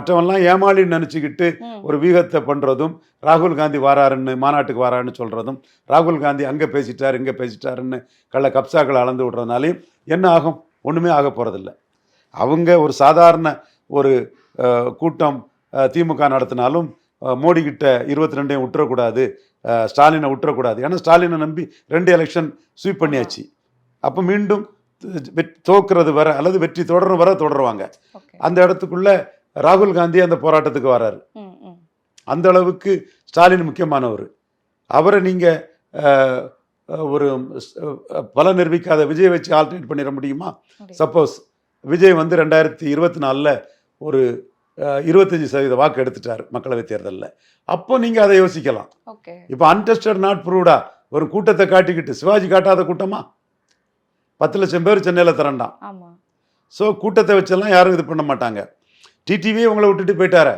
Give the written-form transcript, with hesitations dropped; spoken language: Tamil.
மற்றவெல்லாம் ஏமாளின்னு நினச்சிக்கிட்டு ஒரு வீகத்தை பண்ணுறதும், ராகுல் காந்தி வாராருன்னு மாநாட்டுக்கு வாரான்னு சொல்கிறதும், ராகுல் காந்தி அங்கே பேசிட்டார் இங்கே பேசிட்டாருன்னு கப்சாக்களை அளந்து விடுறதுனாலையும் என்ன ஆகும்? ஒன்றுமே ஆக போகிறதில்ல. அவங்க ஒரு சாதாரண ஒரு கூட்டம் திமுக நடத்தினாலும் மோடி கிட்ட 22 விட்டுறக்கூடாது, ஸ்டாலினை விட்டுறக்கூடாது. ஏன்னா ஸ்டாலினை நம்பி 2 எலெக்ஷன் ஸ்வீப் பண்ணியாச்சு. அப்போ மீண்டும் தோக்குறது வர அல்லது வெற்றி தொடரும் வர தொடருவாங்க. அந்த இடத்துக்குள்ள ராகுல் காந்தி அந்த போராட்டத்துக்கு வராரு. அந்த அளவுக்கு ஸ்டாலின் முக்கியமானவர். அவரை நீங்கள் ஒரு பல நிரூபிக்காத விஜய் வச்சு ஆல்டர்னேட் பண்ணிட முடியுமா? சப்போஸ் விஜய் வந்து 2024 ஒரு 25% வாக்கு எடுத்துட்டார் மக்களவை தேர்தலில். அப்போ நீங்கள் அதை யோசிக்கலாம். இப்போ அன்டெஸ்டட் நாட் ப்ரூவ்டா ஒரு கூட்டத்தை காட்டிக்கிட்டு, சிவாஜி காட்டாத கூட்டமா? 10 லட்சம் பேர் சென்னையில் திரண்டான். ஸோ கூட்டத்தை வச்செல்லாம் யாரும் இது பண்ண மாட்டாங்க. டிடிவியே உங்களை விட்டுட்டு போயிட்டார,